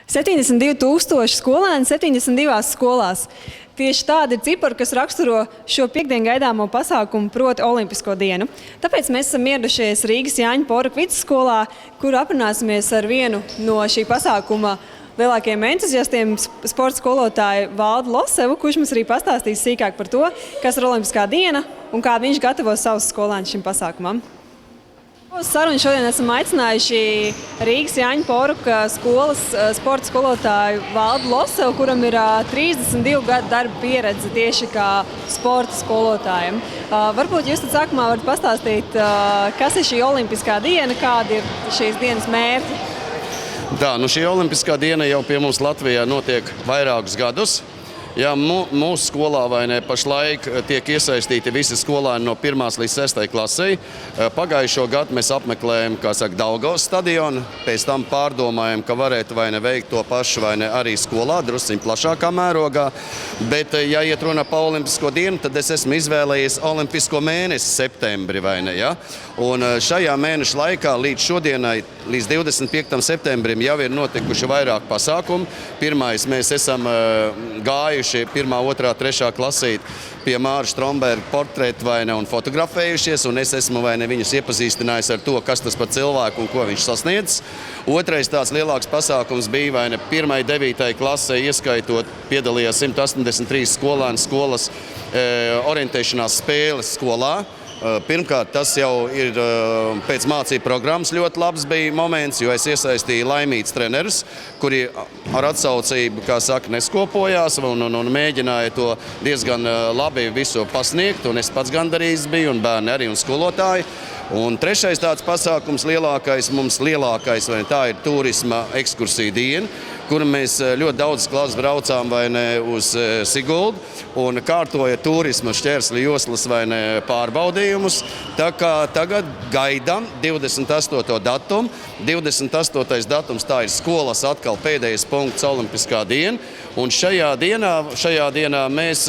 72,000 skolēni 72 skolās. Tieši tāda ir cipara, kas raksturo šo piekdienu gaidāmo pasākumu, proti Olimpisko dienu. Tāpēc mēs esam ieradušies Rīgas Jāņa Poruka vidusskolā, kur aprunāsimies ar vienu no šī pasākuma lielākajiem entuziastiem, sporta skolotāju Valdu Losevu, kurš mums arī pastāstīs sīkāk par to, kas ir Olimpiskā diena un kā viņš gatavo savus skolēnus šim pasākumam. Uz sarunu šodien esam aicinājuši Rīgas Jāņa Poruka skolas sporta skolotāju Valdu Losevu, kuram ir 32 gadu darba pieredze tieši kā sporta skolotājiem. Varbūt jūs tad sākumā varat pastāstīt, kas ir šī Olimpiskā diena, kādi ir šīs dienas mērķi? Šī Olimpiskā diena jau pie mums Latvijā notiek vairākus gadus. Jā, mūsu skolā pašlaik tiek iesaistīti visi skolēni no 1. līdz 6. klasei. Pagājušo gadu mēs apmeklējam, Daugavas stadionu, pēc tam pārdomājam, ka varētu veikt to pašu arī skolā, drusciņ plašākā mērogā. Bet, ja iet runa par Olimpisko dienu, tad es esmu izvēlējies Olimpisko mēnesi septembri, ja? Un šajā mēneša laikā līdz šodienai, līdz 25. septembrim jau ir notikuši vairāk pasākumu. Pirmais, mēs esam gājuši 1., 2., 3. klasīt pie Māra Stromberga portretu un fotografējušies, un es esmu viņus iepazīstinājis ar to, kas tas par cilvēku un ko viņš sasniedz. Otrais tāds lielāks pasākums bija 1., 9. klasē, ieskaitot piedalījās 183 skolēni skolas orientēšanās spēles skolā. Pirmkārt, tas jau ir pēc mācību programmas ļoti labs bija moments, jo es iesaistīju laimīgus trenerus, kuri ar atsaucību, neskopojās un mēģināja to diezgan labi visu pasniegt, un es pats gandarīts biju, un bērni arī, un skolotāji. Un trešais tāds pasākums lielākais, tā ir turisma ekskursija diena, kur mēs ļoti daudz klases braucām uz Siguldu un kārtoja turisma šķērsļu joslas pārbaudījumus. Tā kā tagad gaidām 28. datumu. 28. datums tā ir skolas atkal pēdējais punkts Olimpiskā diena. Un šajā dienā mēs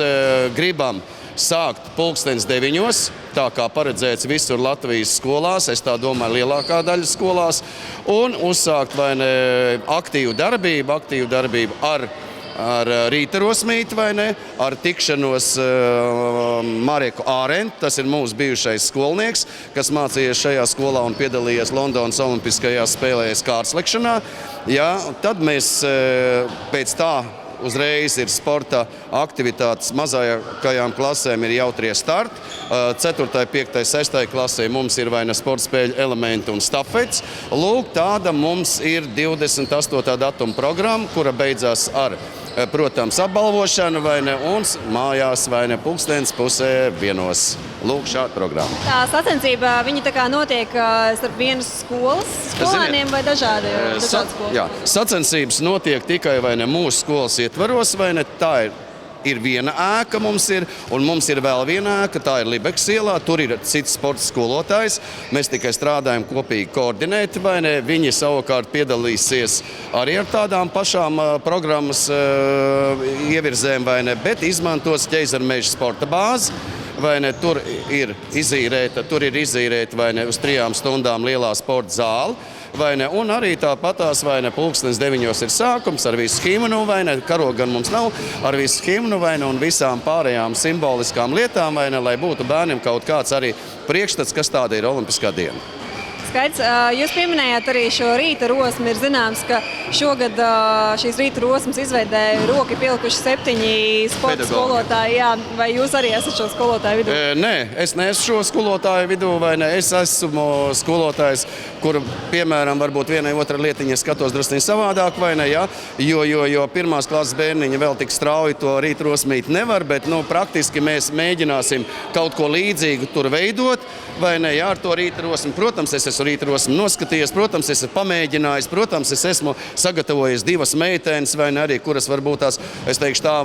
gribam sākt 9:00, tā kā paredzēts visur Latvijas skolās, es tā domāju lielākā daļa skolās, un uzsākt aktīvu darbību ar rīta rosmīti, ar tikšanos Mareku Ārentu, tas ir mūsu bijušais skolnieks, kas mācījies šajā skolā un piedalījies Londonas Olimpiskajās spēlēs kārtslekšanā. Jā, tad mēs pēc tā uzreiz ir sporta aktivitātes mazākajām klasēm ir jautrie starti. 4., 5., 6. klasē mums ir sporta spēļu elementi un stafets. Lūk, tāda mums ir 28. datuma programma, kura beidzās ar, protams, apbalvošanu un mājās 1:30. Lūk, šāda programma. Tā sacensība, viņi tā kā notiek starp vienas skolas skolēniem vai dažādi skolu? Jā, sacensības notiek tikai mūsu skolas ietvaros, tā ir viena ēka mums ir, un mums ir vēl viena ēka, tā ir Libeks ielā, tur ir cits sporta skolotājs. Mēs tikai strādājam kopīgi koordinēti, viņi savukārt piedalīsies arī ar tādām pašām programmas ievirzēm, bet izmantos Ķeizarmeža sporta bāzi. Tur ir izīrēta uz 3 stundām lielā sporta zāle. Un arī tāpatās 9:00 ir sākums ar visu himnu, karogu gan mums nav, ar visu himnu un visām pārējām simboliskām lietām, lai būtu bērniem kaut kāds arī priekšstats, kas tāda ir Olimpiskā diena. Skaidrs, jūs pieminējāt arī šo rīta rosmi. Ir zināms, ka šogad šīs rīta rosmas izveidē roku pielikuši 7 sporta skolotāji. Jā, vai jūs arī esat šo skolotāju vidū? Nē, es neesmu šo skolotāju vidū, es esmu skolotājs, kur, piemēram, varbūt vienai otra lietiņa skatos drusciņ savādāk, jo 1. klases bērniņi vēl tik strauji to rīta rosmīti nevar, bet praktiski mēs mēģināsim kaut ko līdzīgu tur veidot, ar to rīta rosmi. Protams, es esmu rīta rosmi noskatījies, protams, es esmu pamēģinājis, protams, es esmu sagatavojis 2 meitenes, arī, kuras varbūt tās, es teikšu tā,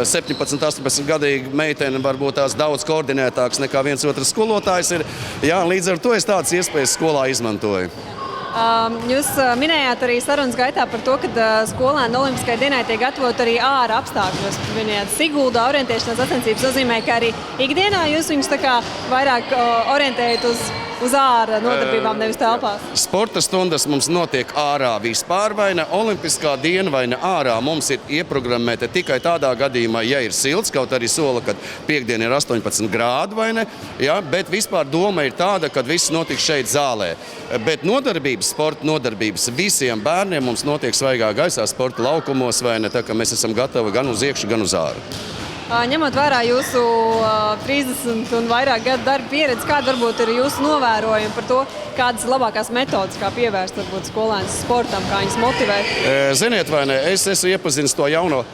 17, 18 gadīga meitene varbūt tās daudz koordinētāks nekā viens otrs skolotājs ir. Jā, līdz ar to es tādas iespējas skolā izmantoju. Jūs minējāt arī sarunas gaitā par to, ka skolēni Olimpiskajai dienai tiek gatavot arī ārā apstākļos. Minējāt Siguldā orientēšanās sacensības nozīmē, ka arī ikdienā jūs viņus tā kā vairāk orientējat uz uz ārā nodarbībām, nevis telpās? Sporta stundas mums notiek ārā vispār, vai ne? Olimpiskā diena vai ne ārā mums ir ieprogrammēta tikai tādā gadījumā, ja ir silts, kaut arī sola, kad piekdien ir 18 grādi, vai ne? Ja? Bet vispār doma ir tāda, ka viss notiks šeit zālē. Bet nodarbības, sporta nodarbības visiem bērniem mums notiek svaigā gaisā sporta laukumos, vai ne? Tā kā mēs esam gatavi gan uz iekšu, gan uz āru. Ņemot vērā jūsu 30 un vairāk gadu darba pieredzi, kāda varbūt ir jūsu novērojumi par to, kādas ir labākās metodas, kā pievērst varbūt skolēnus sportam, kā viņus motivēt? Ziniet, vai ne, es esmu iepazinis to jauno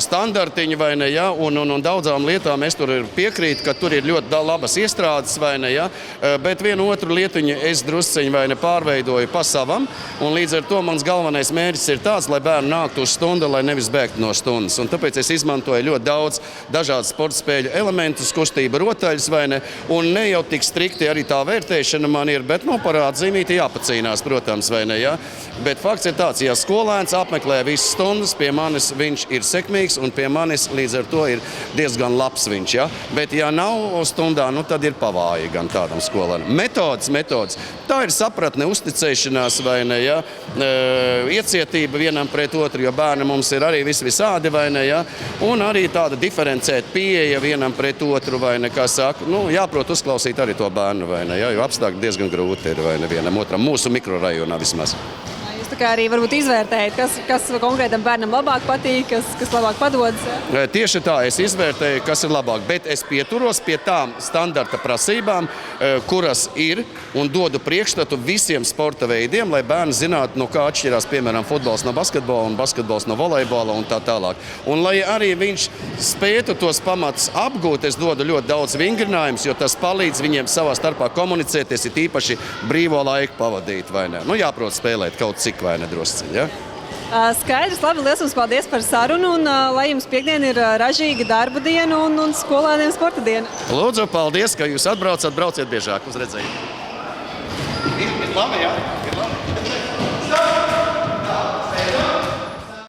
standartiņu, vai ne, ja, un daudzām lietām es tur piekrītu, ka tur ir ļoti labas iestrādes, vai ne, ja, bet vienu otru lietiņu es drusciņu, vai ne, pārveidoju pa savam, un līdz ar to mans galvenais mērķis ir tāds, lai bērni nāktu uz stundu, lai nevis bēgtu no stundas, un tāpēc es izmantoju ļoti daudz dažādu sporta spēļu elementus, kustība rotaļas, vai ne, un ne jau tik strikti arī tā vērtēšana man ir, bet no parādzīmīti jāpacīnās, protams, vai ne, ja, bet fakts ir tāds, ja skolēns apmeklē visas stundas, pie manis viņš ir sekmīgs, un pie manis līdz ar to ir diezgan labs viņš, ja? Bet ja nav stundā, nu tad ir pavāji gan tādam skolēnam. Metodas. Tā ir sapratne, uzticēšanās, vai ne, ja? Iecietība vienam pret otru, jo bērni mums ir arī visādi, vai ne, ja? Un arī tāda diferencēta pieeja vienam pret otru, vai ne, kā saka, nu, jāprot uzklausīt arī to bērnu, vai ne, ja? Jo apstākļi diezgan grūti ir, vai ne, vienam otram, mūsu mikrorajonā vismaz. Tā kā arī varbūt izvērtējat, kas konkrētam bērnam labāk patīk, kas labāk padodas? Ja? Tieši tā, es izvērtēju, kas ir labāk, bet es pieturos pie tām standarta prasībām, kuras ir, un dodu priekšstatu visiem sporta veidiem, lai bērni zinātu, no kā atšķirās, piemēram, futbols no basketbola un basketbols no volejbola un tā tālāk. Un lai arī viņš spētu tos pamatus apgūt, es dodu ļoti daudz vingrinājumus, jo tas palīdz viņiem savā starpā komunicēties, ir īpaši brīvo laiku pavadīt, vai ne? Nu, jāprot spēlēt kaut cik, vai ne, drusciņi, ja? Skaidrs, labi, liels jums paldies par sarunu, un lai jums piekdien ir ražīga darba diena un skolēniem sporta diena. Lūdzu, paldies, ka jūs atbraucat, brauciet biežāk uz redzējumu. Ir labi, jā? Ir labi.